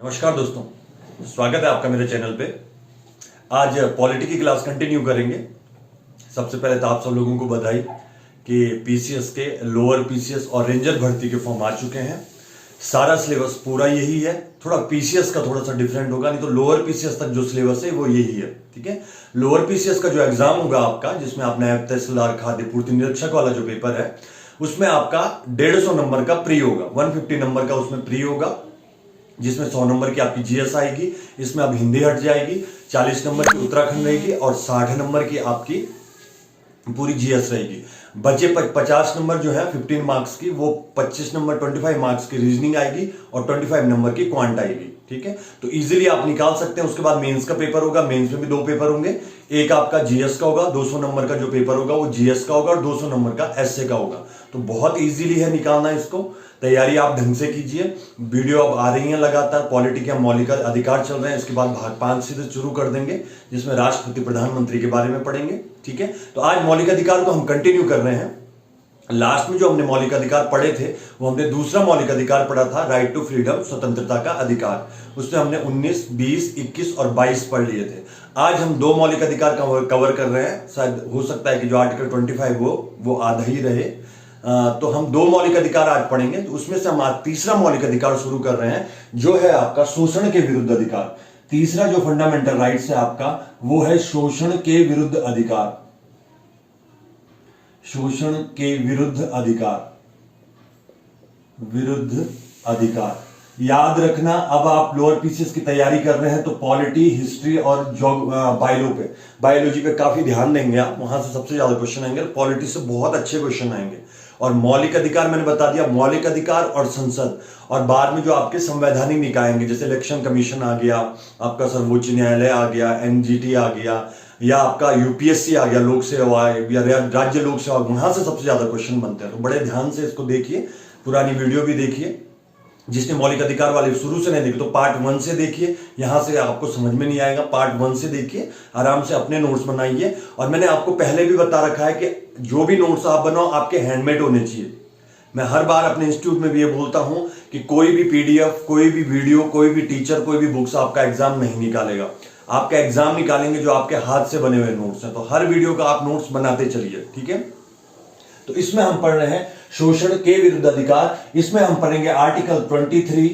नमस्कार दोस्तों, स्वागत है आपका मेरे चैनल पे। आज पॉलिटी की क्लास कंटिन्यू करेंगे। सबसे पहले तो आप सब लोगों को बधाई कि पीसीएस के लोअर पीसीएस और रेंजर भर्ती के फॉर्म आ चुके हैं। सारा सिलेबस पूरा यही है, थोड़ा पीसीएस का थोड़ा सा डिफरेंट होगा, नहीं तो लोअर पीसीएस तक जो सिलेबस है वो यही है। ठीक है, लोअर पीसीएस का जो एग्जाम होगा आपका, जिसमें आप नायब तहसीलदार खाद्य पूर्ति निरीक्षक वाला जो पेपर है, उसमें आपका 150 नंबर का प्री होगा, 150 नंबर का उसमें प्री होगा, जिसमें 100 नंबर की आपकी जीएस आएगी। इसमें अब हिंदी हट जाएगी, 40 नंबर की उत्तराखंड रहेगी और 60 नंबर की आपकी पूरी जीएस रहेगी। बचे 50 नंबर जो है 15 मार्क्स की, वो 25 नंबर 25 मार्क्स की रीजनिंग आएगी और 25 नंबर की क्वांट आएगी। ठीक है, तो इजीली आप निकाल सकते हैं। उसके बाद मेंस का पेपर होगा, मेंस में भी 2 पेपर होंगे। एक आपका जीएस का होगा, 200 नंबर का जो पेपर होगा वो जीएस का होगा और 200 नंबर का एसए का होगा। तो बहुत इजीली है निकालना इसको। तैयारी आप ढंग से कीजिए। वीडियो अब आ रही है लगातार, पॉलिटी के मौलिक अधिकार चल रहे हैं, इसके बाद भाग 5 से शुरू कर देंगे, जिसमें राष्ट्रपति प्रधानमंत्री के बारे में पढ़ेंगे। ठीक है, तो आज मौलिक अधिकार को हम कंटिन्यू कर रहे हैं। लास्ट में जो हमने मौलिक अधिकार पढ़े थे वो हमने दूसरा मौलिक अधिकार पढ़ा था, राइट टू फ्रीडम, स्वतंत्रता का अधिकार। उसमें हमने 19, 20, 21 और 22 पढ़ लिए थे। आज हम 2 मौलिक अधिकार कवर कर रहे हैं। शायद हो सकता है कि जो आर्टिकल 25 वो आधा ही रहे। तो हम 2 मौलिक अधिकार आज पढ़ेंगे। तो उसमें से हम आज तीसरा मौलिक अधिकार शुरू कर रहे हैं, जो है आपका शोषण के विरुद्ध अधिकार। तीसरा जो फंडामेंटल राइट्स है आपका, वो है शोषण के विरुद्ध अधिकार। शोषण के विरुद्ध अधिकार याद रखना। अब आप लोअर पीसीएस की तैयारी कर रहे हैं तो पॉलिटी, हिस्ट्री और बायोलॉजी पे काफी ध्यान देंगे आप। वहां से सबसे ज्यादा क्वेश्चन आएंगे, पॉलिटी से बहुत अच्छे क्वेश्चन आएंगे। और मौलिक अधिकार मैंने बता दिया, मौलिक अधिकार और संसद, और बाद में जो आपके संवैधानिक निकाय आएंगे, जैसे इलेक्शन कमीशन आ गया, आपका सर्वोच्च न्यायालय आ गया, एनजीटी आ गया, या आपका यूपीएससी आ गया, लोक सेवा या राज्य लोक सेवा, वहां से सबसे ज्यादा क्वेश्चन बनते हैं। तो बड़े ध्यान से इसको देखिए, पुरानी वीडियो भी देखिए। जिसने मौलिक अधिकार वाले शुरू से नहीं देखे तो पार्ट 1 से देखिए, यहां से आपको समझ में नहीं आएगा। पार्ट 1 से देखिए, आराम से अपने नोट्स बनाइए। और मैंने आपको पहले भी बता रखा है कि जो भी नोट्स आप बनाओ आपके हैंडमेड होने चाहिए। मैं हर बार अपने इंस्टीट्यूट में भी ये बोलता हूं कि कोई भी पीडीएफ, कोई भी वीडियो, कोई भी टीचर, कोई भी बुक्स आपका एग्जाम नहीं निकालेगा। आपका एग्जाम निकालेंगे जो आपके हाथ से बने हुए नोट्स हैं। तो हर वीडियो का आप नोट्स बनाते चलिए। ठीक है, तो इसमें हम पढ़ रहे हैं शोषण के विरुद्ध अधिकार। इसमें हम पढ़ेंगे आर्टिकल 23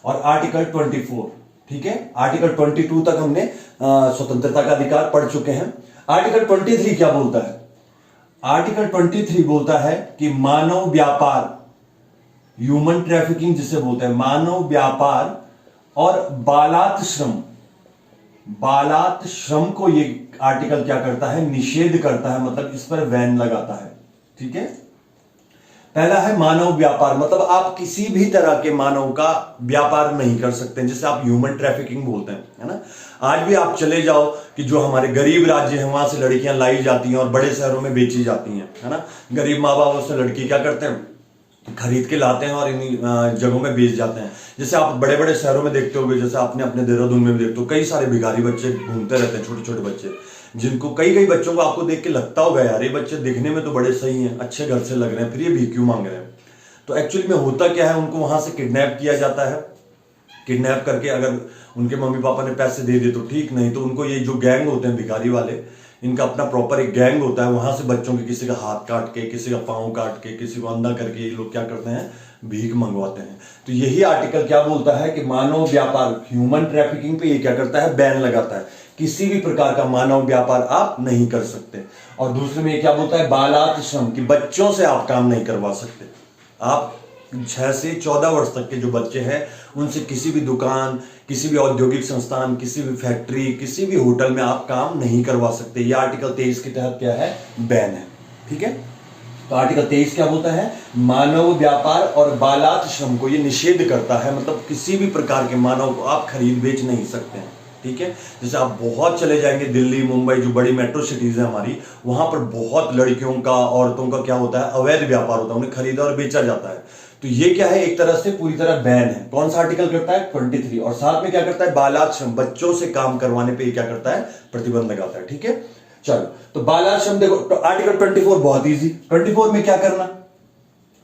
और आर्टिकल 24। ठीक है, आर्टिकल 22 तक हमने स्वतंत्रता का अधिकार पढ़ चुके हैं। आर्टिकल 23 क्या बोलता है? आर्टिकल 23 बोलता है कि मानव व्यापार, ह्यूमन ट्रैफिकिंग जिसे बोलते हैं, मानव व्यापार और बालात श्रम को ये आर्टिकल क्या करता है? निषेध करता है, मतलब इस पर बैन लगाता है। ठीक है, पहला है मानव व्यापार, मतलब आप किसी भी तरह के मानव का व्यापार नहीं कर सकते, जिसे आप ह्यूमन ट्रैफिकिंग बोलते हैं, है ना। आज भी आप चले जाओ कि जो हमारे गरीब राज्य हैं वहां से लड़कियां लाई जाती हैं और बड़े शहरों में बेची जाती हैं, है ना। गरीब माँ बाप से लड़की क्या करते हैं? खरीद के लाते हैं और इन जगहों में बेच जाते हैं। जैसे आप बड़े बड़े शहरों में देखते होंगे, जैसे आपने अपने देहरादून में भी देखते हो, कई सारे भिखारी बच्चे घूमते रहते हैं, छोटे छोटे बच्चे, जिनको कई बच्चों को आपको देख के लगता होगा यार ये बच्चे दिखने में तो बड़े सही हैं, अच्छे घर से लग रहे हैं, फिर ये भीख क्यों मांग रहे हैं? तो एक्चुअली में होता क्या है, उनको वहां से किडनैप किया जाता है। किडनैप करके अगर उनके मम्मी पापा ने पैसे दे दिए तो ठीक, नहीं तो उनको ये जो गैंग होते हैं भिखारी वाले, इनका अपना प्रॉपर एक गैंग होता है। वहां से बच्चों के किसी का हाथ काट के, किसी का पांव काट के, किसी को अंधा करके ये लोग क्या करते हैं? भीख मंगवाते हैं। तो यही आर्टिकल क्या बोलता है कि मानव व्यापार, ह्यूमन ट्रैफिकिंग पे ये क्या करता है? बैन लगाता है। किसी भी प्रकार का मानव व्यापार आप नहीं कर सकते। और दूसरे में ये क्या बोलता है? बालात श्रम, कि बच्चों से आप काम नहीं करवा सकते। आप 6 से 14 वर्ष तक के जो बच्चे हैं उनसे किसी भी दुकान, किसी भी औद्योगिक संस्थान, किसी भी फैक्ट्री, किसी भी होटल में आप काम नहीं करवा सकते। यह आर्टिकल 23 के तहत क्या है? बैन है। ठीक है, तो आर्टिकल 23 क्या बोलता है? मानव व्यापार और बालात श्रम को ये निषेध करता है, मतलब किसी भी प्रकार के मानव को आप खरीद बेच नहीं सकते हैं। ठीक है, जैसे आप बहुत चले जाएंगे दिल्ली, मुंबई, जो बड़ी मेट्रो सिटीज है हमारी, वहां पर बहुत लड़कियों का, औरतों का क्या होता है? अवैध व्यापार होता है, उन्हें खरीदा और बेचा जाता है। तो ये क्या है? एक तरह से पूरी तरह बैन है। कौन सा आर्टिकल करता है? 23। और साथ में क्या करता है? बालात श्रम, बच्चों से काम करवाने पे क्या करता है? प्रतिबंध लगाता है। ठीक है, चलो, तो बालात श्रम देखो, तो आर्टिकल 24 बहुत इजी। 24 में क्या करना?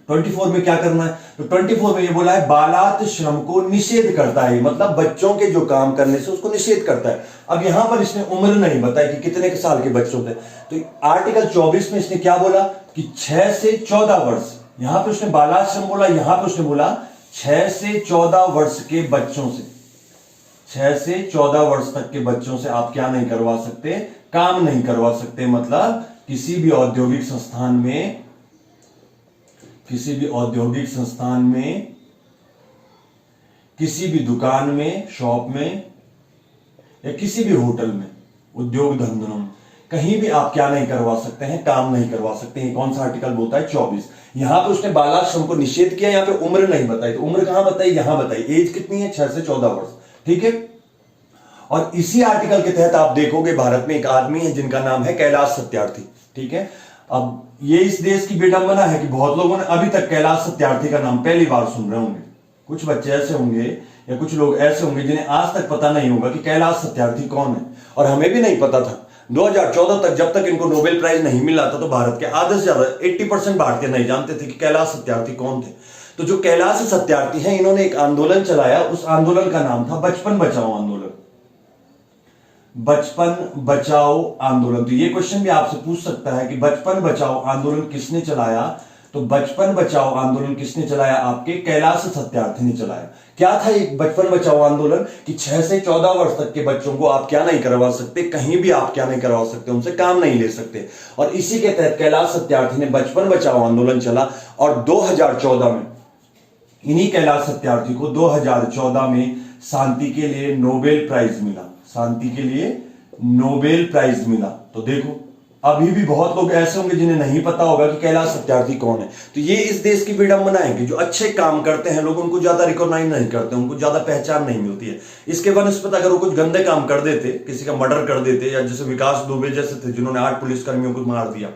24 में क्या करना है, तो 24 में ये बोला है बालात श्रम को निषेध करता है, मतलब बच्चों के जो काम करने से उसको निषेध करता है। अब यहां पर इसने उम्र नहीं बताई कि कितने के साल के बच्चों थे, तो आर्टिकल 24 में इसने क्या बोला कि 6 से 14 वर्ष, यहां पर उसने बालात श्रम बोला, यहां पर उसने बोला 6 से 14 वर्ष के बच्चों से, 6 से 14 वर्ष तक के बच्चों से आप क्या नहीं करवा सकते, काम नहीं करवा सकते। मतलब किसी भी औद्योगिक संस्थान में, किसी भी औद्योगिक संस्थान में, किसी भी दुकान में, शॉप में, या किसी भी होटल में, उद्योग धंधों में, कहीं भी आप क्या नहीं करवा सकते हैं, काम नहीं करवा सकते हैं। कौन सा आर्टिकल बोलता है 24। यहां पे उसने बाल श्रम को निषेध किया, यहां पे उम्र नहीं बताई, तो उम्र कहां बताई, यहां बताई, एज कितनी है 6 से 14 वर्ष, ठीक है। और इसी आर्टिकल के तहत आप देखोगे भारत में एक आदमी है जिनका नाम है कैलाश सत्यार्थी, ठीक है। अब ये इस देश की विडंबना है कि बहुत लोगों ने अभी तक कैलाश सत्यार्थी का नाम पहली बार सुन रहे होंगे। कुछ बच्चे ऐसे होंगे या कुछ लोग ऐसे होंगे जिन्हें आज तक पता नहीं होगा कि कैलाश सत्यार्थी कौन है, और हमें भी नहीं पता था 2014 तक, जब तक इनको नोबेल प्राइज नहीं मिला था, तो भारत के आधे से ज्यादा 80% भारतीय नहीं जानते थे कि कैलाश सत्यार्थी कौन थे। तो जो कैलाश सत्यार्थी हैं, इन्होंने एक आंदोलन चलाया, उस आंदोलन का नाम था बचपन बचाओ आंदोलन, बचपन बचाओ आंदोलन। तो ये क्वेश्चन भी आपसे पूछ सकता है कि बचपन बचाओ आंदोलन किसने चलाया, तो बचपन बचाओ आंदोलन किसने चलाया, आपके कैलाश सत्यार्थी ने चलाया। क्या था एक बचपन बचाओ आंदोलन कि 6 से 14 वर्ष तक के बच्चों को आप क्या नहीं करवा सकते, कहीं भी आप क्या नहीं करवा सकते, उनसे काम नहीं ले सकते। और इसी के तहत कैलाश सत्यार्थी ने बचपन बचाओ आंदोलन चला, और 2014 में इन्हीं कैलाश सत्यार्थी को 2014 में शांति के लिए नोबेल प्राइज मिला, शांति के लिए नोबेल प्राइज मिला। तो देखो अभी भी बहुत लोग ऐसे होंगे जिन्हें नहीं पता होगा कि कैलाश सत्यार्थी कौन है। तो ये इस देश की विडंबना है कि जो अच्छे काम करते हैं लोग उनको ज्यादा रिकॉग्नाइज नहीं करते, उनको ज्यादा पहचान नहीं मिलती है। इसके बनस्पत अगर वो कुछ गंदे काम कर देते, किसी का मर्डर कर देते, या जैसे विकास दुबे जैसे थे जिन्होंने 8 पुलिसकर्मियों को मार दिया,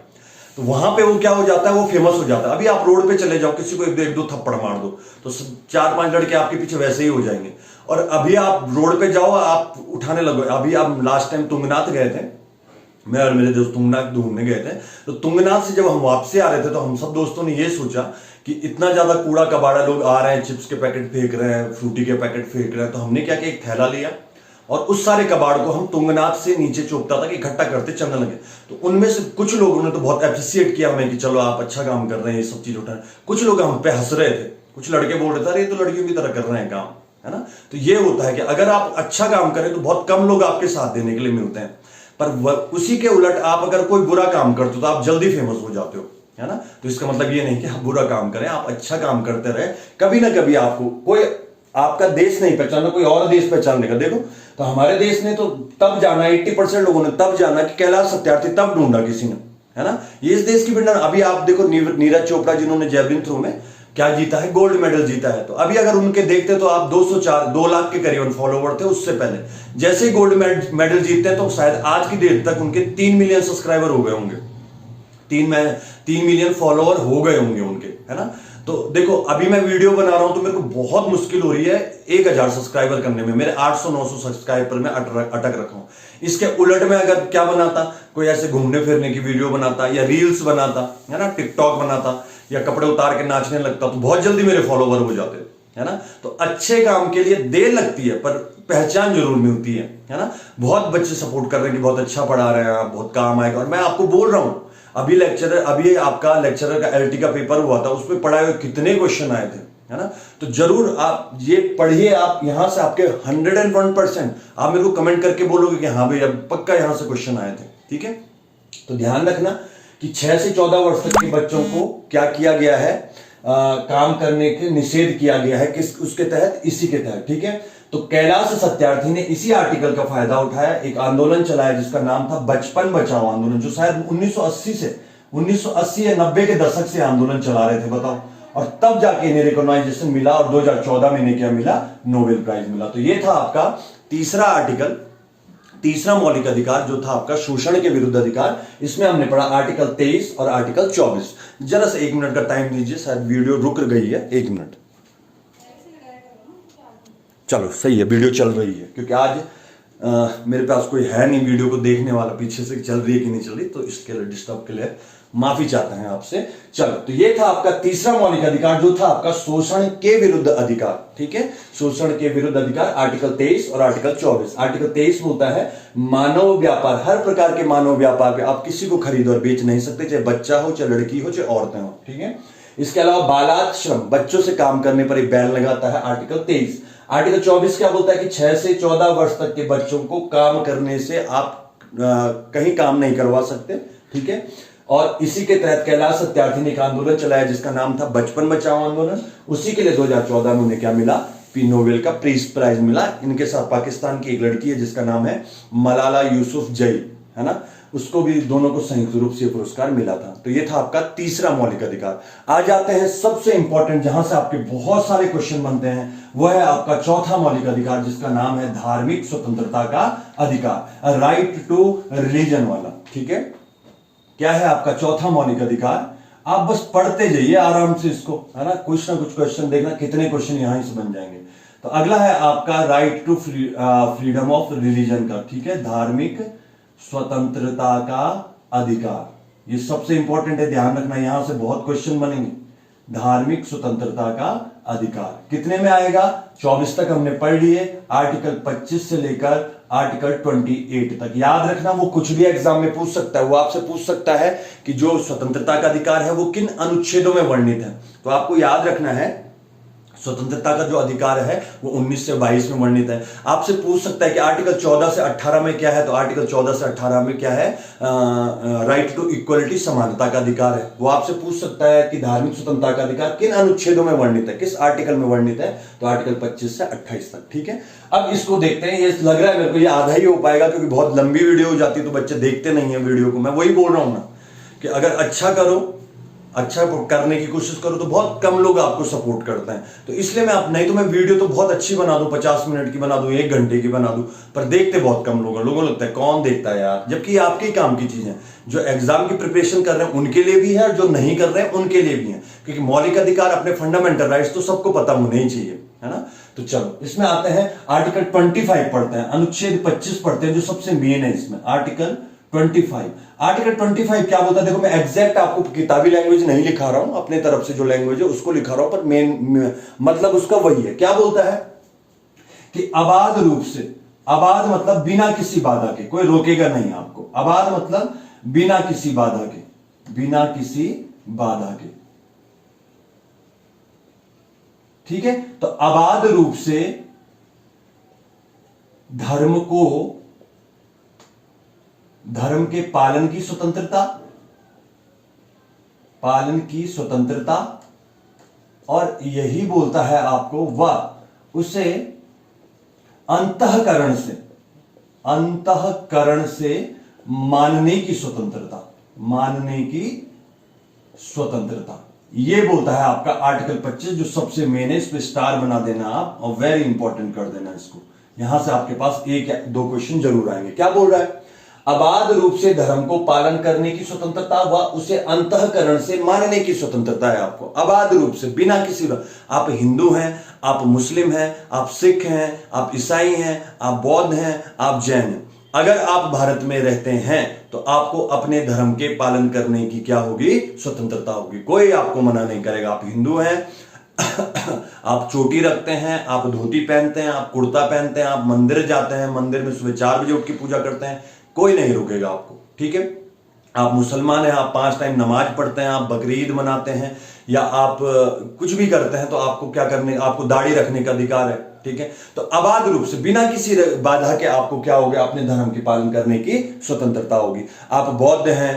तो वहां पे वो क्या हो जाता है, वो फेमस हो जाता है। अभी आप रोड पे चले जाओ, किसी को एक दो थप्पड़ मार दो तो 4-5 लड़के आपके पीछे वैसे ही हो जाएंगे। और अभी आप रोड पे जाओ, आप उठाने लगो। अभी आप लास्ट टाइम तुंगनाथ गए थे, मैं और मेरे दोस्त तुंगनाथ घूमने गए थे, तो तुंगनाथ से जब हम वापसी आ रहे थे तो हम सब दोस्तों ने ये सोचा कि इतना ज्यादा कूड़ा कबाड़ा लोग आ रहे हैं, चिप्स के पैकेट फेंक रहे हैं, फ्रूटी के पैकेट फेंक रहे हैं, तो हमने क्या किया, एक थैला लिया और उस सारे कबाड़ को हम तुंगनाथ से नीचे चोपता था कि इकट्ठा करते चलने लगे। तो उनमें से कुछ लोगों ने तो बहुत अप्रिशिएट किया हमें कि चलो आप अच्छा काम कर रहे हैं, ये सब चीज उठा। कुछ लोग हम पे हंस रहे थे, कुछ लड़के बोल रहे थे अरे तो लड़कियों की तरह कर रहे हैं काम, है ना। तो ये होता है कि अगर आप अच्छा काम करें तो बहुत कम लोग आपके साथ देने के लिए मिलते हैं, पर उसी के उलट आप अगर कोई बुरा काम करते हो तो आप जल्दी फेमस हो जाते हो, है ना। तो इसका मतलब ये नहीं कि आप बुरा काम करें, आप अच्छा काम करते रहे, कभी ना कभी आपको कोई, आपका देश नहीं पहचाना, कोई और देश पहचान लेगा। देखो तो हमारे देश ने तो तब जाना, 80% लोगों ने तब जाना कि कैलाश सत्यार्थी तब ढूंढा किसी ने, है ना। ये इस देश की बिना। अभी आप देखो नीरज चोपड़ा जिन्होंने जेवलिन थ्रो में क्या जीता है, गोल्ड मेडल जीता है, तो अभी अगर उनके देखते तो आप 2 लाख के करीबन फॉलोवर थे उससे पहले। जैसे ही गोल्ड मेडल जीतते हैं तो शायद आज की डेट तक उनके 3 मिलियन सब्सक्राइबर हो गए होंगे, 3 मिलियन फॉलोवर हो गए होंगे उनके, है ना। तो देखो अभी मैं वीडियो बना रहा हूं तो मेरे को बहुत मुश्किल हो रही है 1000 सब्सक्राइबर करने में, मेरे 800-900 सब्सक्राइबर में अटक रखा हूं। इसके उलट में अगर क्या बनाता, कोई ऐसे घूमने फिरने की वीडियो बनाता या रील्स बनाता, है ना, टिकटॉक बनाता या कपड़े उतार के नाचने लगता, तो बहुत जल्दी मेरे फॉलोवर हो जाते, है ना। तो अच्छे काम के लिए देर लगती है पर पहचान जरूर मिलती है ना। बहुत बच्चे सपोर्ट कर रहे हैं कि बहुत अच्छा पढ़ा रहे हैं, बहुत काम आएगा। और मैं आपको बोल रहा हूं अभी आपका लेक्चरर का एलटी का पेपर हुआ था, उसमें पढ़ाए हुए कितने क्वेश्चन आए थे, है ना। तो जरूर आप ये पढ़िए, आप यहां से आपके 101% आप मेरे को कमेंट करके बोलोगे कि हाँ भाई अब पक्का यहां से क्वेश्चन आए थे, ठीक है। तो ध्यान रखना कि 6 से 14 वर्ष तक के बच्चों को क्या किया गया है, काम करने के निषेध किया गया है, किस उसके तहत, इसी के तहत, ठीक है। तो कैलाश सत्यार्थी ने इसी आर्टिकल का फायदा उठाया, एक आंदोलन चलाया जिसका नाम था बचपन बचाओ आंदोलन, जो शायद 1980 या 90 के दशक से आंदोलन चला रहे थे, बताओ। और तब जाके इन्हें रिकॉग्नाइजेशन मिला और 2014 में इन्हें क्या मिला, नोबेल प्राइज मिला। तो ये था आपका तीसरा आर्टिकल, तीसरा मौलिक अधिकार जो था आपका शोषण के विरुद्ध अधिकार। इसमें हमने पढ़ा आर्टिकल 23 और आर्टिकल 24। जरा सा 1 मिनट का टाइम दीजिए, शायद वीडियो रुक गई है, 1 मिनट। चलो सही है, वीडियो चल रही है क्योंकि आज मेरे पास कोई है नहीं वीडियो को देखने वाला, पीछे से चल रही है कि नहीं चल रही, तो इसके लिए डिस्टर्ब के लिए माफी चाहते हैं आपसे। चलो, तो ये था आपका तीसरा मौलिक अधिकार, जो था आपका शोषण के विरुद्ध अधिकार। ठीक है, शोषण के विरुद्ध अधिकार, आर्टिकल 23 और आर्टिकल 24। आर्टिकल 23 बोलता है मानव व्यापार, हर प्रकार के मानव व्यापार पे आप किसी को खरीद और बेच नहीं सकते, चाहे बच्चा हो, चाहे लड़की हो, चाहे औरतें हो। ठीक है, इसके अलावा बालात श्रम, बच्चों से काम करने पर एक बैन लगाता है आर्टिकल 23। आर्टिकल 24 क्या बोलता है कि 6 से 14 वर्ष तक के बच्चों को काम करने से आप कहीं काम नहीं करवा सकते। ठीक है, और इसी के तहत कैलाश सत्यार्थी ने एक आंदोलन चलाया जिसका नाम था बचपन बचाओ आंदोलन। उसी के लिए 2014 में उन्हें क्या मिला, नोबेल का पीस प्राइज मिला। इनके साथ पाकिस्तान की एक लड़की है जिसका नाम है मलाला यूसुफजई, है ना, उसको भी, दोनों को संयुक्त रूप से पुरस्कार मिला था। तो ये था आपका तीसरा मौलिक अधिकार। आ जाते हैं सबसे इंपॉर्टेंट, जहां से आपके बहुत सारे क्वेश्चन बनते हैं, वह है आपका चौथा मौलिक अधिकार जिसका नाम है धार्मिक स्वतंत्रता का अधिकार, राइट टू रिलीजन वाला। ठीक है, क्या है आपका चौथा मौलिक अधिकार? आप बस पढ़ते जाइए आराम से इसको, है ना, कुछ ना कुछ क्वेश्चन देखना, कितने क्वेश्चन यहां से बन जाएंगे। तो अगला है आपका right to freedom of religion का। ठीक है, धार्मिक स्वतंत्रता का अधिकार, ये सबसे इंपॉर्टेंट है, ध्यान रखना, यहां से बहुत क्वेश्चन बनेंगे। धार्मिक स्वतंत्रता का अधिकार कितने में आएगा? 24 तक हमने पढ़ लिए, आर्टिकल 25 से लेकर आर्टिकल 28 तक। याद रखना, वो कुछ भी एग्जाम में पूछ सकता है, वो आपसे पूछ सकता है कि जो स्वतंत्रता का अधिकार है वो किन अनुच्छेदों में वर्णित है। तो आपको याद रखना है स्वतंत्रता का जो अधिकार है वो 19 से 22 में वर्णित है। आपसे पूछ सकता है कि आर्टिकल 14 से 18 में क्या है, तो आर्टिकल 14 से 18 में क्या है, राइट टू इक्वलिटी, समानता का अधिकार है। वो आपसे पूछ सकता है कि धार्मिक स्वतंत्रता का अधिकार किन अनुच्छेदों में वर्णित है, किस आर्टिकल में वर्णित है, तो आर्टिकल 25 से 28 तक। ठीक है, अब इसको देखते हैं। ये लग रहा है मेरे को ये आधा ही हो पाएगा क्योंकि बहुत लंबी वीडियो हो जाती है तो बच्चे देखते नहीं है वीडियो को। मैं वही बोल रहा हूं ना कि अगर अच्छा करो, अच्छा करने की कोशिश करो तो बहुत कम लोग आपको सपोर्ट करते हैं। तो इसलिए मैं नहीं तो मैं वीडियो तो बहुत अच्छी बना दूं, 50 मिनट की बना दूं, 1 घंटे की बना दूं, पर देखते बहुत कम लोग हैं। लोगों को लगता है कौन देखता है यार, जबकि ये आपके काम की चीज है। जो एग्जाम की प्रिपरेशन कर रहे हैं उनके लिए भी है और जो नहीं कर रहे हैं उनके लिए भी है, क्योंकि मौलिक अधिकार, अपने फंडामेंटल राइट्स तो सबको पता होने ही चाहिए, है ना। तो चलो इसमें आते हैं, आर्टिकल 25 पढ़ते हैं, अनुच्छेद 25 पढ़ते हैं जो सबसे मेन है इसमें। आर्टिकल 25, आर्टिकल 25 क्या बोलता है? देखो मैं एग्जैक्ट आपको किताबी लैंग्वेज नहीं लिखा रहा हूं, अपने तरफ से जो लैंग्वेज है उसको लिखा रहा हूं, पर मेन मतलब उसका वही है। क्या बोलता है कि अबाध रूप से, अबाध मतलब बिना किसी बाधा के, कोई रोकेगा नहीं आपको। अबाध मतलब बिना किसी बाधा के, बिना किसी बाधा के। ठीक है, तो अबाध रूप से धर्म को, धर्म के पालन की स्वतंत्रता, पालन की स्वतंत्रता, और यही बोलता है आपको वह उसे अंतःकरण से, अंतःकरण से मानने की स्वतंत्रता, मानने की स्वतंत्रता, ये बोलता है आपका आर्टिकल 25 जो सबसे मेन है। इस पे स्टार बना देना आप और वेरी इंपॉर्टेंट कर देना इसको। यहां से आपके पास 1 या 2 क्वेश्चन जरूर आएंगे। क्या बोल रहा है? अबाध रूप से धर्म को पालन करने की स्वतंत्रता व उसे अंतःकरण से मानने की स्वतंत्रता है आपको। अबाध रूप से, बिना किसी, आप हिंदू हैं, आप मुस्लिम हैं, आप सिख हैं, आप ईसाई हैं, आप बौद्ध हैं, आप जैन हैं, अगर आप भारत में रहते हैं तो आपको अपने धर्म के पालन करने की क्या होगी? स्वतंत्रता होगी। कोई आपको मना नहीं करेगा। आप हिंदू हैं, आप चोटी रखते हैं, आप धोती पहनते हैं, आप कुर्ता पहनते हैं, आप मंदिर जाते हैं, मंदिर में सुबह 4 बजे उठ के पूजा करते हैं, कोई नहीं रोकेगा आपको। ठीक है, आप मुसलमान हैं, आप 5 टाइम नमाज पढ़ते हैं, आप बकरीद मनाते हैं, या आप कुछ भी करते हैं, तो आपको क्या करने, आपको दाढ़ी रखने का अधिकार है। ठीक है, तो अबाध रूप से बिना किसी बाधा के आपको क्या होगा? अपने धर्म के पालन करने की स्वतंत्रता होगी। आप बौद्ध हैं,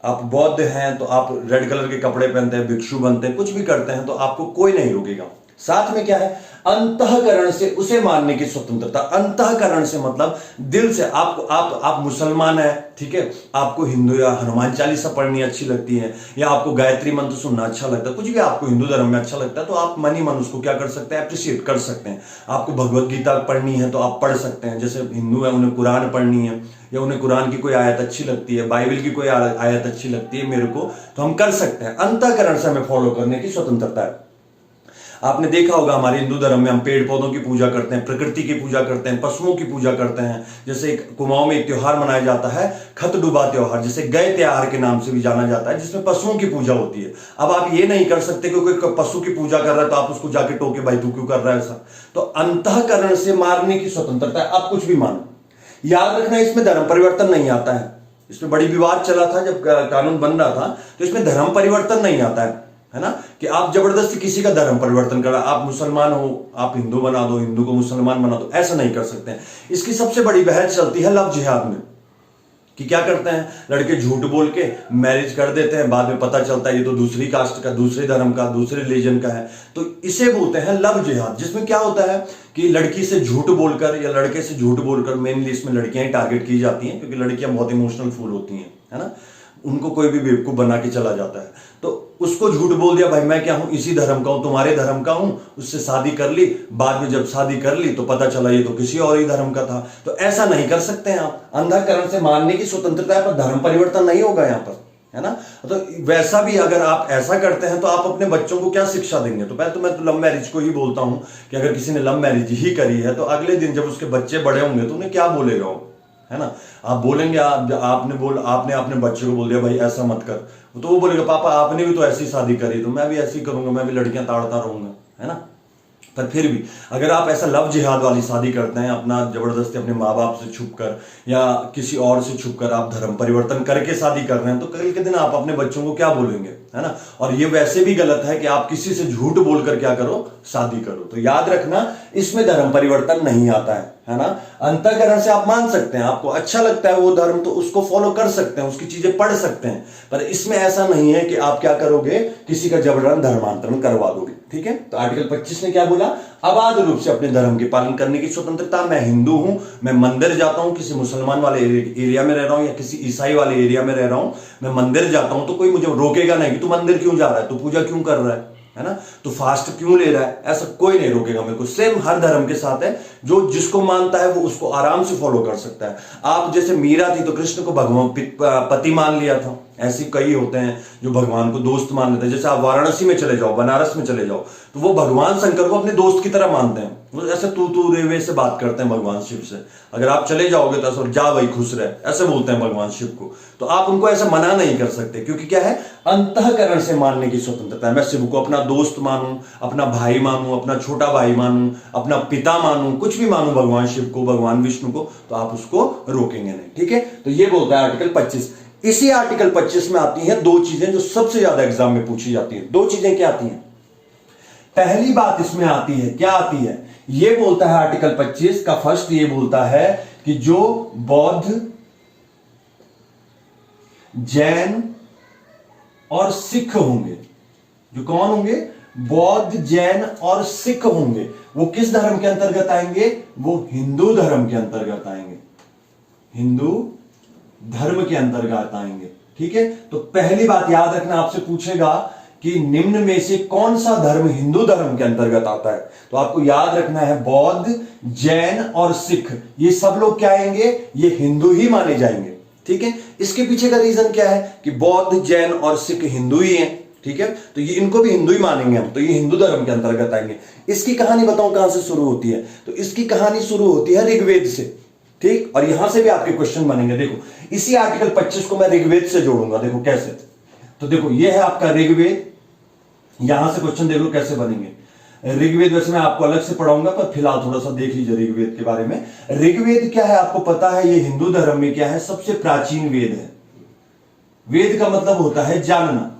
आप बौद्ध हैं तो आप रेड कलर के कपड़े पहनते हैं, भिक्षु बनते हैं, कुछ भी करते हैं तो आपको कोई नहीं रोकेगा। साथ में क्या है? अंतःकरण से उसे मानने की स्वतंत्रता। अंतःकरण से मतलब दिल से। आप मुसलमान हैं, ठीक है, आपको हिंदू या हनुमान चालीसा पढ़नी अच्छी लगती है, या आपको गायत्री मंत्र सुनना अच्छा लगता है, कुछ भी आपको हिंदू धर्म में अच्छा लगता है, तो आप मन ही मन उसको क्या कर सकते हैं? अप्रिशिएट कर सकते हैं। आपको भगवत गीता पढ़नी है तो आप पढ़ सकते हैं। जैसे हिंदू है उन्हें कुरान पढ़नी है, या उन्हें कुरान की कोई आयत अच्छी लगती है, बाइबल की कोई आयत अच्छी लगती है मेरे को, तो हम कर सकते हैं। अंतःकरण से हमें फॉलो करने की स्वतंत्रता है। आपने देखा होगा हमारे हिंदू धर्म में हम पेड़ पौधों की पूजा करते हैं, प्रकृति की पूजा करते हैं, पशुओं की पूजा करते हैं। जैसे एक कुमाऊं में एक त्योहार मनाया जाता है खत डूबा त्योहार, जिसे गए त्योहार के नाम से भी जाना जाता है, जिसमें पशुओं की पूजा होती है। अब आप ये नहीं कर सकते कि कोई पशु की पूजा कर रहा है तो आप उसको जाके टोके भाई तू क्यों कर रहा है ऐसा। तो अंतःकरण से मारने की स्वतंत्रता है, आप कुछ भी मानो। याद रखना इसमें धर्म परिवर्तन नहीं आता है। इसमें बड़ी विवाद चला था जब कानून बन रहा था, तो इसमें धर्म परिवर्तन नहीं आता है ना, कि आप जबरदस्ती किसी का धर्म परिवर्तन कर रहा, आप मुसलमान हो आप हिंदू बना दो, हिंदू को मुसलमान बना दो, ऐसा नहीं कर सकते हैं। इसकी सबसे बड़ी बहस चलती है लव जिहाद में, कि क्या करते हैं लड़के झूठ बोल के मैरिज कर देते हैं, बाद में पता चलता है ये तो दूसरी कास्ट का, दूसरे धर्म का, दूसरे रिलीजन का है, तो इसे बोलते हैं लव जिहाद। जिसमें क्या होता है कि लड़की से झूठ बोलकर या लड़के से झूठ बोलकर, मेनली इसमें लड़कियां ही टारगेट की जाती हैं क्योंकि लड़कियां बहुत इमोशनल फूल होती हैं, है ना, उनको कोई भी बेवकूफ बना के चला जाता है, तो उसको झूठ बोल दिया भाई मैं क्या हूं, इसी धर्म का हूं, तुम्हारे धर्म का हूं, उससे शादी कर ली, बाद में जब शादी कर ली तो पता चला ये तो किसी और ही धर्म का था। तो ऐसा नहीं कर सकते हैं आप। अंधाकरण से मानने की स्वतंत्रता है पर धर्म परिवर्तन नहीं होगा यहां पर, है ना। तो वैसा भी अगर आप ऐसा करते हैं तो आप अपने बच्चों को क्या शिक्षा देंगे। तो पहले तो मैं तो लव मैरिज को ही बोलता हूं कि अगर किसी ने लव मैरिज ही करी है तो अगले दिन जब उसके बच्चे बड़े होंगे तो उन्हें क्या बोलेगा वो, है ना। आप बोलेंगे आपने अपने बच्चे को बोल दिया भाई ऐसा मत कर, तो वो बोलेगा पापा आपने भी तो ऐसी शादी करी तो मैं भी ऐसी करूंगा, मैं भी लड़कियां ताड़ता रहूंगा, है ना। पर फिर भी अगर आप ऐसा लव जिहाद वाली शादी करते हैं, अपना जबरदस्ती अपने माँ बाप से छुपकर या किसी और से छुपकर आप धर्म परिवर्तन करके शादी कर रहे हैं, तो कल के दिन आप अपने बच्चों को क्या बोलेंगे, है ना। और ये वैसे भी गलत है कि आप किसी से झूठ बोलकर क्या करो, शादी करो। तो याद रखना इसमें धर्म परिवर्तन नहीं आता है ना। अंतःकरण से आप मान सकते हैं, आपको अच्छा लगता है वो धर्म तो उसको फॉलो कर सकते हैं, उसकी चीजें पढ़ सकते हैं, पर इसमें ऐसा नहीं है कि आप क्या करोगे, किसी का जबरन धर्मांतरण करवा दोगे, ठीक है। तो आर्टिकल 25 ने क्या बोला, अबाध रूप से अपने धर्म के पालन करने की स्वतंत्रता। मैं हिंदू हूं, मैं मंदिर जाता हूं, किसी मुसलमान वाले एरिया में रह रहा हूं या किसी ईसाई वाले एरिया में रह रहा हूं, मैं मंदिर जाता हूं तो कोई मुझे रोकेगा नहीं कि तू मंदिर क्यों जा रहा है, तू पूजा क्यों कर रहा है ना, तो फास्ट क्यों ले रहा है, ऐसा कोई नहीं रोकेगा मेरे को। सेम हर धर्म के साथ है, जो जिसको मानता है वो उसको आराम से फॉलो कर सकता है। आप जैसे मीरा थी तो कृष्ण को भगवान पति मान लिया था, ऐसे कई होते हैं जो भगवान को दोस्त मान लेते हैं। जैसे आप वाराणसी में चले जाओ, बनारस में चले जाओ, तो वो भगवान शंकर को अपने दोस्त की तरह मानते हैं, वो ऐसे तू रेवे से बात करते हैं भगवान शिव से। अगर आप चले जाओगे तो ऐसा जा भाई खुश रहे, ऐसे बोलते हैं भगवान शिव को। तो आप उनको ऐसा मना नहीं कर सकते, क्योंकि क्या है, अंतःकरण से मानने की स्वतंत्रता है। मैं शिव को अपना दोस्त मानूं, अपना भाई मानूं, अपना छोटा भाई मानूं, अपना पिता मानूं, कुछ भी मानूं भगवान शिव को, भगवान विष्णु को, तो आप उसको रोकेंगे नहीं, ठीक है। तो ये बोलता है आर्टिकल 25। इसी आर्टिकल 25 में आती हैं दो चीजें जो सबसे ज्यादा एग्जाम में पूछी जाती हैं। दो चीजें क्या आती हैं, पहली बात इसमें आती है, क्या आती है, ये बोलता है आर्टिकल 25 का फर्स्ट, ये बोलता है कि जो बौद्ध, जैन और सिख होंगे, जो कौन होंगे, बौद्ध, जैन और सिख होंगे, वो किस धर्म के अंतर्गत आएंगे, वो हिंदू धर्म के अंतर्गत आएंगे, हिंदू धर्म के अंतर्गत आएंगे, ठीक है। तो पहली बात याद रखना, आपसे पूछेगा कि निम्न में से कौन सा धर्म हिंदू धर्म के अंतर्गत आता है, तो आपको याद रखना है बौद्ध, जैन और सिख, ये सब लोग क्या आएंगे, ये हिंदू ही माने जाएंगे, ठीक है। इसके पीछे का रीजन क्या है कि बौद्ध, जैन और सिख हिंदू ही हैं, ठीक है, तो ये इनको भी हिंदू ही मानेंगे हम, तो ये हिंदू धर्म के अंतर्गत आएंगे। इसकी कहानी बताऊं कहां से शुरू होती है, तो इसकी कहानी शुरू होती है ऋग्वेद से, ठीक। और यहां से भी आपके क्वेश्चन बनेंगे। देखो इसी आर्टिकल 25 को मैं ऋग्वेद से जोड़ूंगा, देखो कैसे, तो देखो ये है आपका ऋग्वेद, यहां से क्वेश्चन देख लो कैसे बनेंगे। ऋग्वेद वैसे मैं आपको अलग से पढ़ाऊंगा, पर फिलहाल थोड़ा सा देख लीजिए ऋग्वेद के बारे में। ऋग्वेद क्या है आपको पता है, ये हिंदू धर्म में क्या है, सबसे प्राचीन वेद है। वेद का मतलब होता है जानना।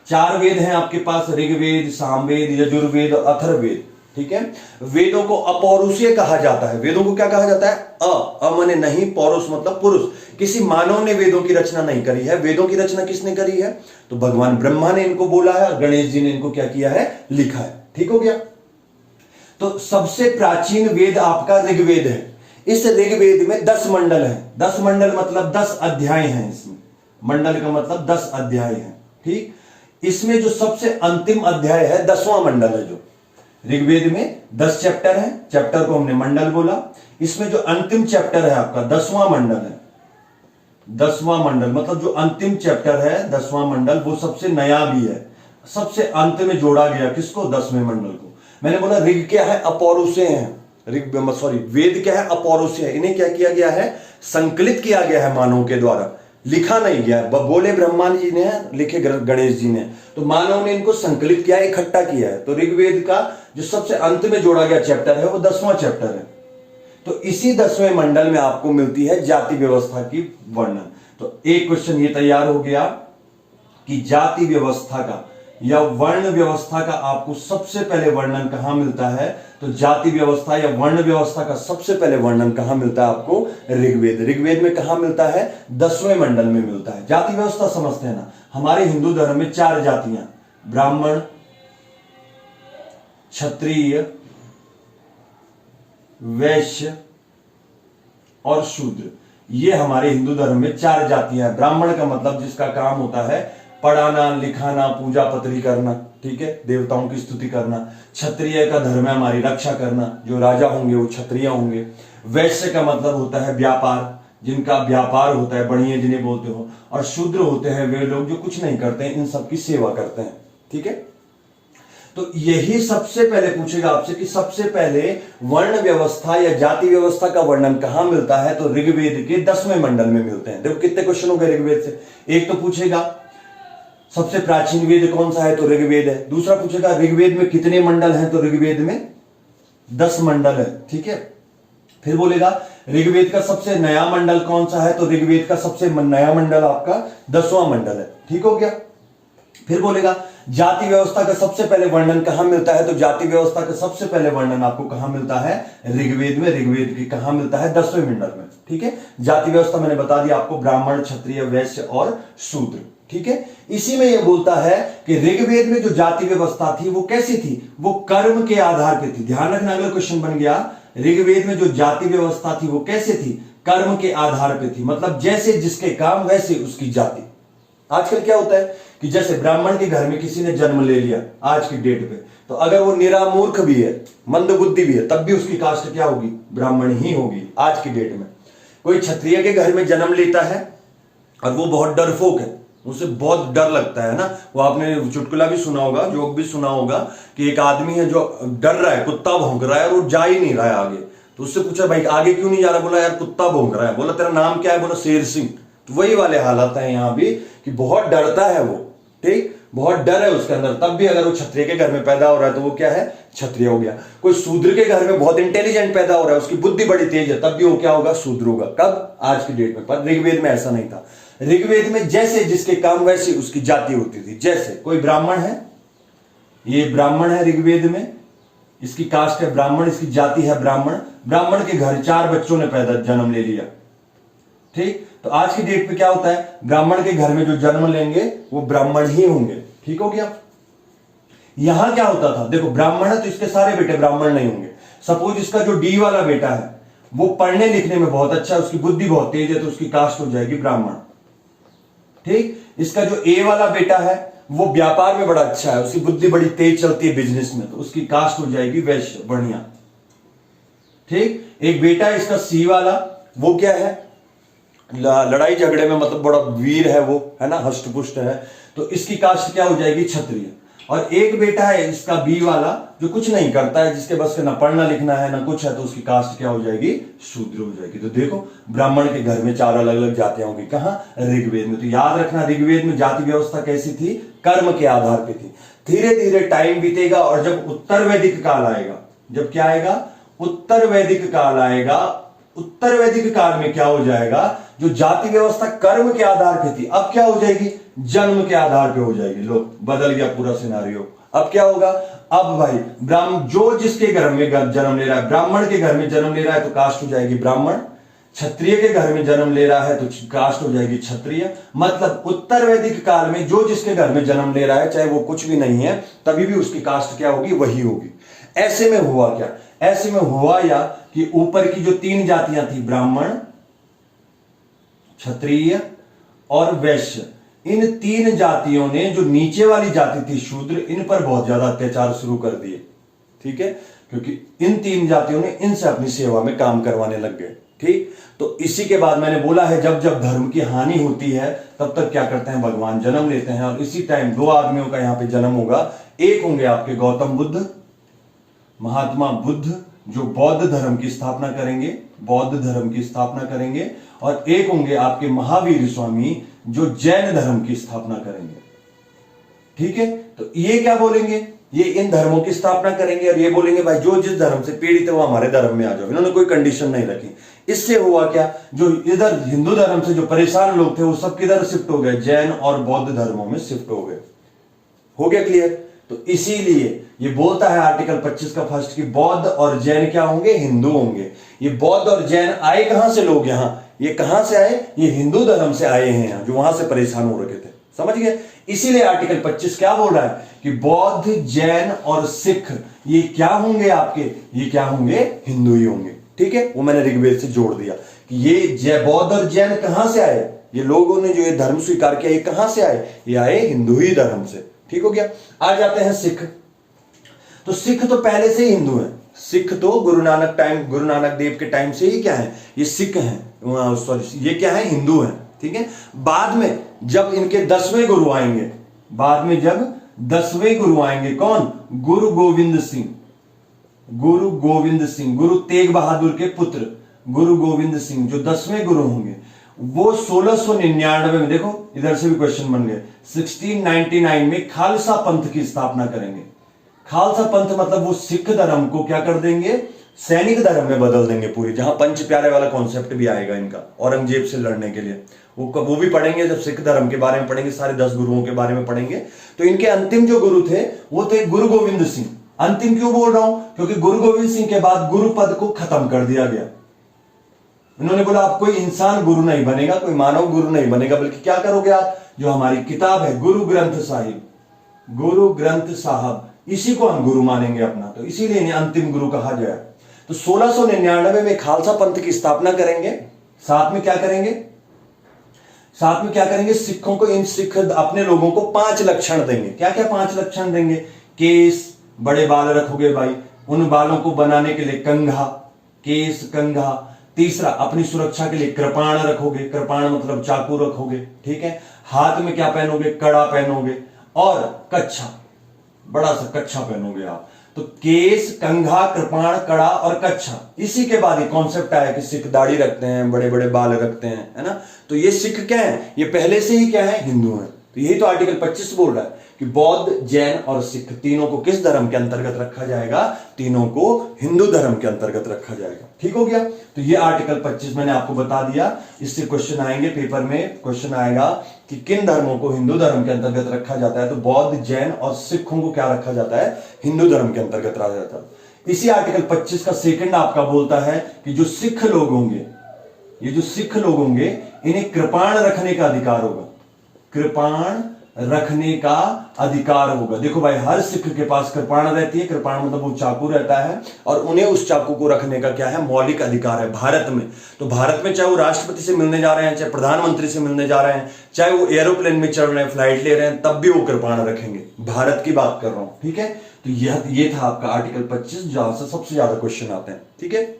4 वेद हैं आपके पास, ऋग्वेद, सामवेद, यजुर्वेद और अथर्ववेद, ठीक है। वेदों को अपौरुषीय कहा जाता है। वेदों को क्या कहा जाता है, अ माने नहीं, पौरुष मतलब पुरुष। किसी मानव ने वेदों की रचना नहीं करी है। वेदों की रचना किसने करी है, तो भगवान ब्रह्मा ने इनको बोला है और गणेश जी ने इनको क्या किया है, लिखा है, ठीक हो गया। तो सबसे प्राचीन वेद आपका ऋग्वेद है। इस ऋग्वेद में 10 मंडल है। 10 मंडल मतलब 10 अध्याय हैं इसमें, मंडल का मतलब 10 अध्याय हैं, ठीक। इसमें जो सबसे अंतिम अध्याय है 10वां मंडल है। जो ऋग्वेद में 10 चैप्टर है, चैप्टर को हमने मंडल बोला। इसमें जो अंतिम चैप्टर है आपका 10वां मंडल है। 10वां मंडल मतलब जो अंतिम चैप्टर है 10वां मंडल, वो सबसे नया भी है, सबसे अंत में जोड़ा गया किसको, 10वें मंडल को। मैंने बोला ऋग क्या है, अपौरुषेय है। ऋग सॉरी वेद क्या है, अपौरुषेय है। इन्हें क्या किया गया है, संकलित किया गया है मानव के द्वारा, लिखा नहीं गया। बोले ब्रह्मा जी ने, लिखे गणेश जी ने, तो मानव ने इनको संकलित किया, इकट्ठा किया है। तो ऋग्वेद का जो सबसे अंत में जोड़ा गया चैप्टर है वो 10वां चैप्टर है। तो इसी 10वें मंडल में आपको मिलती है जाति व्यवस्था की वर्णन। तो एक क्वेश्चन ये तैयार हो गया कि जाति व्यवस्था का या वर्ण व्यवस्था का आपको सबसे पहले वर्णन कहां मिलता है। तो जाति व्यवस्था या वर्ण व्यवस्था का सबसे पहले वर्णन कहां मिलता है आपको, ऋग्वेद। ऋग्वेद में कहां मिलता है, 10वें मंडल में मिलता है। जाति व्यवस्था समझते हैं ना, हमारे हिंदू धर्म में 4 जातियां, ब्राह्मण, क्षत्रिय, वैश्य और शूद्र। ये हमारे हिंदू धर्म में 4 जातियां हैं। ब्राह्मण का मतलब जिसका काम होता है पढ़ाना, लिखाना, पूजा पत्री करना, ठीक है, देवताओं की स्तुति करना। क्षत्रिय का धर्म है हमारी रक्षा करना, जो राजा होंगे वो क्षत्रिय होंगे। वैश्य का मतलब होता है व्यापार, जिनका व्यापार होता है, बढ़िया जिन्हें बोलते हो। और शूद्र होते हैं वे लोग जो कुछ नहीं करते हैं, इन सबकी सेवा करते हैं, ठीक है। तो यही सबसे पहले पूछेगा आपसे कि सबसे पहले वर्ण व्यवस्था या जाति व्यवस्था का वर्णन कहां मिलता है। तो ऋग्वेद के 10वें मंडल में मिलते हैं। देखो कितने क्वेश्चन हो गए ऋग्वेद से। एक तो पूछेगा सबसे प्राचीन वेद कौन सा है, तो ऋग्वेद है। दूसरा पूछेगा ऋग्वेद में कितने मंडल हैं, तो ऋग्वेद में 10 मंडल है, ठीक है। फिर बोलेगा ऋग्वेद का सबसे नया मंडल कौन सा है, तो ऋग्वेद का सबसे नया मंडल आपका 10वां मंडल है, ठीक हो गया। फिर बोलेगा जाति व्यवस्था का सबसे पहले वर्णन कहां मिलता है, तो जाति व्यवस्था का सबसे पहले वर्णन आपको कहां मिलता है, ऋग्वेद में। ऋग्वेद की कहां मिलता है, 10वें मंडल में, ठीक है। जाति व्यवस्था मैंने बता दिया आपको, ब्राह्मण, क्षत्रिय, वैश्य और शूद्र, ठीक है। इसी में यह बोलता है कि ऋग्वेद में जो जाति व्यवस्था थी वो कैसी थी, वो कर्म के आधार पर थी। ध्यान रखना, अगला क्वेश्चन बन गया, ऋग्वेद में जो जाति व्यवस्था थी वो कैसे थी, कर्म के आधार पर थी। मतलब जैसे जिसके काम वैसे उसकी जाति। आजकल क्या होता है कि जैसे ब्राह्मण के घर में किसी ने जन्म ले लिया आज की डेट पे, तो अगर वो निरामूर्ख भी है, मंद बुद्धि भी है, तब भी उसकी कास्ट क्या होगी, ब्राह्मण ही होगी आज की डेट में। कोई क्षत्रिय के घर में जन्म लेता है और वो बहुत डरपोक है, उसे बहुत डर लगता है ना। वो आपने चुटकुला भी सुना होगा, जोक भी सुना होगा कि एक आदमी है जो डर रहा है, कुत्ता भौंक रहा है और वो जा ही नहीं रहा है आगे। तो उससे पूछा भाई आगे क्यों नहीं जा रहा, बोला यार कुत्ता भौंक रहा है। बोला तेरा नाम क्या है, बोला शेर सिंह। तो वही वाले हालात है यहाँ भी कि बहुत डरता है वो, ठीक, बहुत डर है उसके अंदर। तब भी अगर वो क्षत्रिय के घर में पैदा हो रहा है तो वो क्या है, क्षत्रिय हो गया। कोई शूद्र के घर में बहुत इंटेलिजेंट पैदा हो रहा है, उसकी बुद्धि बड़ी तेज है, तब भी वो क्या होगा, शूद्र होगा। कब, आज की डेट में। पर ऋग्वेद में ऐसा नहीं था। ऋग्वेद में जैसे जिसके काम वैसे उसकी जाति होती थी। जैसे कोई ब्राह्मण है, ये ब्राह्मण है ऋग्वेद में, इसकी कास्ट है ब्राह्मण, इसकी जाति है ब्राह्मण। ब्राह्मण के घर 4 बच्चों ने पैदा जन्म ले लिया, ठीक। तो आज की डेट पे क्या होता है, ब्राह्मण के घर में जो जन्म लेंगे वो ब्राह्मण ही होंगे, ठीक हो गया। यहां क्या होता था, देखो ब्राह्मण है तो इसके सारे बेटे ब्राह्मण नहीं होंगे। सपोज इसका जो डी वाला बेटा है वो पढ़ने लिखने में बहुत अच्छा है, उसकी बुद्धि बहुत तेज है, तो उसकी कास्ट हो जाएगी ब्राह्मण, ठीक। इसका जो ए वाला बेटा है वो व्यापार में बड़ा अच्छा है, उसकी बुद्धि बड़ी तेज चलती है बिजनेस में, तो उसकी कास्ट हो जाएगी वैश्य, बढ़िया, ठीक। एक बेटा है इसका सी वाला, वो क्या है, लड़ाई झगड़े में मतलब बड़ा वीर है वो, है ना, हष्टपुष्ट है, तो इसकी कास्ट क्या हो जाएगी, क्षत्रिय। और एक बेटा है इसका बी वाला जो कुछ नहीं करता है, जिसके बस के ना पढ़ना लिखना है ना कुछ है, तो उसकी कास्ट क्या हो जाएगी, शूद्र हो जाएगी। तो देखो ब्राह्मण के घर में 4 अलग अलग जातियां होंगी, कहां, ऋग्वेद में। तो याद रखना ऋग्वेद में जाति व्यवस्था कैसी थी, कर्म के आधार पर थी। धीरे धीरे टाइम बीतेगा और जब उत्तर वैदिक काल आएगा, जब क्या आएगा, उत्तर वैदिक काल आएगा, उत्तर वैदिक काल में क्या हो जाएगा, जो जाति व्यवस्था कर्म के आधार पे थी अब क्या हो जाएगी, जन्म के आधार पे हो जाएगी। लो बदल गया पूरा सिनारियो। अब क्या होगा, अब भाई ब्राह्मण जो जिसके घर में जन्म ले रहा है, ब्राह्मण के घर में जन्म ले रहा है तो कास्ट हो जाएगी ब्राह्मण, क्षत्रिय के घर में जन्म ले रहा है तो कास्ट हो जाएगी क्षत्रिय। मतलब उत्तर वैदिक काल में जो जिसके घर में जन्म ले रहा है, चाहे वो कुछ भी नहीं है, तभी भी उसकी कास्ट क्या होगी, वही होगी। ऐसे में हुआ क्या, ऐसे में हुआ या कि ऊपर की जो 3 जातियां थी, ब्राह्मण, क्षत्रिय और वैश्य, इन 3 जातियों ने जो नीचे वाली जाति थी शूद्र, इन पर बहुत ज्यादा अत्याचार शुरू कर दिए, ठीक है, क्योंकि इन 3 जातियों ने इनसे अपनी सेवा में काम करवाने लग गए, ठीक। तो इसी के बाद मैंने बोला है जब जब धर्म की हानि होती है तब तक क्या करते हैं, भगवान जन्म लेते हैं। और इसी टाइम 2 आदमियों का यहां पे जन्म होगा। एक होंगे आपके गौतम बुद्ध महात्मा बुद्ध जो बौद्ध धर्म की स्थापना करेंगे, बौद्ध धर्म की स्थापना करेंगे, और एक होंगे आपके महावीर स्वामी जो जैन धर्म की स्थापना करेंगे। ठीक है, तो ये क्या बोलेंगे, ये इन धर्मों की स्थापना करेंगे और ये बोलेंगे भाई जो जिस धर्म से पीड़ित है वो हमारे धर्म में आ जाओ। इन्होंने कोई कंडीशन नहीं रखी। इससे हुआ क्या, जो इधर हिंदू धर्म से जो परेशान लोग थे वो सब किधर शिफ्ट हो गए, जैन और बौद्ध धर्मों में शिफ्ट हो गए। हो गया क्लियर। तो इसीलिए ये बोलता है आर्टिकल 25 का फर्स्ट कि बौद्ध और जैन क्या होंगे, हिंदू होंगे। ये बौद्ध और जैन आए कहां से लोग, यहां ये कहां से आए, ये हिंदू धर्म से आए हैं यहां, जो वहां से परेशान हो रखे थे। समझ गए। इसीलिए आर्टिकल 25 क्या बोल रहा है कि बौद्ध, जैन और सिख ये क्या होंगे आपके, ये क्या होंगे, हिंदू ही होंगे। ठीक है, वो मैंने ऋग्वेद से जोड़ दिया कि ये बौद्ध और जैन कहां से आए, ये लोगों ने जो ये धर्म स्वीकार किया ये कहां से आए, ये आए हिंदू ही धर्म से। ठीक हो गया। आ जाते हैं सिख। तो सिख तो पहले से ही हिंदू है। सिख तो गुरु नानक देव के टाइम से ही क्या है, ये सिख हैं, सॉरी ये क्या है, हिंदू है। ठीक है, बाद में जब इनके 10वें गुरु आएंगे, बाद में जब 10वें गुरु आएंगे, कौन, गुरु गोविंद सिंह, गुरु गोविंद सिंह, गुरु तेग बहादुर के पुत्र गुरु गोविंद सिंह जो 10वें गुरु होंगे, वो 1699 में, देखो इधर से भी क्वेश्चन बन गए, 1699 में खालसा पंथ की स्थापना करेंगे। खालसा पंथ मतलब वो सिख धर्म को क्या कर देंगे, सैनिक धर्म में बदल देंगे पूरी, जहां पंच प्यारे वाला कॉन्सेप्ट भी आएगा इनका, औरंगजेब से लड़ने के लिए। वो भी पढ़ेंगे जब सिख धर्म के बारे में पढ़ेंगे, सारे 10 गुरुओं के बारे में पढ़ेंगे। तो इनके अंतिम जो गुरु थे वो थे गुरु गोविंद सिंह। अंतिम क्यों बोल रहा हूं, क्योंकि गुरु गोविंद सिंह के बाद गुरु पद को खत्म कर दिया गया। इन्होंने बोला आप कोई इंसान गुरु नहीं बनेगा, कोई मानव गुरु नहीं बनेगा, बल्कि क्या करोगे आप, जो हमारी किताब है गुरु ग्रंथ साहिब, गुरु ग्रंथ साहब, इसी को हम गुरु मानेंगे अपना। तो इसीलिए इन्हें अंतिम गुरु कहा गया। तो 1699 में खालसा पंथ की स्थापना करेंगे। साथ में क्या करेंगे, साथ में क्या करेंगे, सिखों को, इन सिख अपने लोगों को 5 लक्षण देंगे। क्या क्या 5 लक्षण देंगे, केस, बड़े बाल रखोगे भाई, उन बालों को बनाने के लिए कंघा, केस कंघा। तीसरा, अपनी सुरक्षा के लिए कृपाण रखोगे, कृपाण मतलब चाकू रखोगे। ठीक है, हाथ में क्या पहनोगे, कड़ा पहनोगे, और कच्छा, बड़ा सा कच्छा पहनोगे आप। तो केस, कंघा, कृपाण, कड़ा और कच्छा। इसी के बाद ये कॉन्सेप्ट आया कि सिख दाढ़ी रखते हैं, बड़े बड़े बाल रखते हैं, है ना। तो ये सिख क्या है, ये पहले से ही क्या है, हिंदू है। तो यही तो आर्टिकल 25 बोल रहा है कि बौद्ध, जैन और सिख तीनों को किस धर्म के अंतर्गत रखा जाएगा, तीनों को हिंदू धर्म के अंतर्गत रखा जाएगा। ठीक हो गया। तो ये आर्टिकल 25 मैंने आपको बता दिया। इससे क्वेश्चन आएंगे पेपर में, क्वेश्चन आएगा कि किन धर्मों को हिंदू धर्म के अंतर्गत रखा जाता है। तो बौद्ध, जैन और सिखों को क्या रखा जाता है, हिंदू धर्म के अंतर्गत रखा जाता है। इसी आर्टिकल 25 का सेकंड आपका बोलता है कि जो सिख लोग होंगे, ये जो सिख लोग होंगे, इन्हें कृपाण रखने का अधिकार होगा। कृपाण रखने का अधिकार होगा। देखो भाई, हर सिख के पास कृपाण रहती है। कृपाण मतलब वो चाकू रहता है, और उन्हें उस चाकू को रखने का क्या है, मौलिक अधिकार है भारत में। तो भारत में चाहे वो राष्ट्रपति से मिलने जा रहे हैं, चाहे प्रधानमंत्री से मिलने जा रहे हैं, चाहे वो एरोप्लेन में चढ़ रहे हैं, फ्लाइट ले रहे हैं, तब भी वो कृपाण रखेंगे। भारत की बात कर रहा हूं। ठीक है, तो ये था आपका आर्टिकल 25, जहां से सबसे ज्यादा क्वेश्चन आते हैं। ठीक है,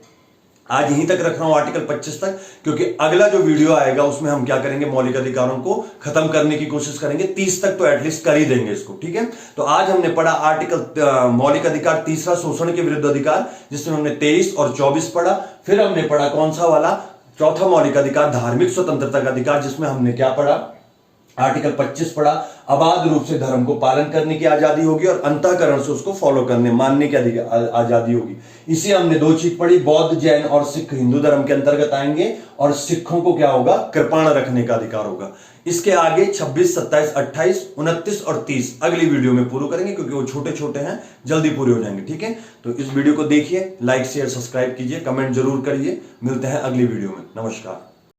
आज यहीं तक रख रहा हूं आर्टिकल 25 तक, क्योंकि अगला जो वीडियो आएगा उसमें हम क्या करेंगे, मौलिक अधिकारों को खत्म करने की कोशिश करेंगे। 30 तक तो एटलीस्ट कर ही देंगे इसको। ठीक है, तो आज हमने पढ़ा आर्टिकल मौलिक अधिकार तीसरा, शोषण के विरुद्ध अधिकार, जिसमें हमने 23 और 24 पढ़ा। फिर हमने पढ़ा कौन सा वाला, चौथा मौलिक अधिकार, धार्मिक स्वतंत्रता का अधिकार, जिसमें हमने क्या पढ़ा, आर्टिकल 25 पढ़ा, अबाध रूप से धर्म को पालन करने की आजादी होगी और अंतःकरण से उसको फॉलो करने, मानने की आजादी होगी। इसी हमने 2 चीज पढ़ी, बौद्ध, जैन और सिख हिंदू धर्म के अंतर्गत आएंगे, और सिखों को क्या होगा, कृपाण रखने का अधिकार होगा। इसके आगे 26, 27, 28, 29 और 30 अगली वीडियो में पूरा करेंगे, क्योंकि वो छोटे छोटे हैं, जल्दी पूरे हो जाएंगे। ठीक है, तो इस वीडियो को देखिए, लाइक शेयर सब्सक्राइब कीजिए, कमेंट जरूर करिए। मिलते हैं अगली वीडियो में। नमस्कार।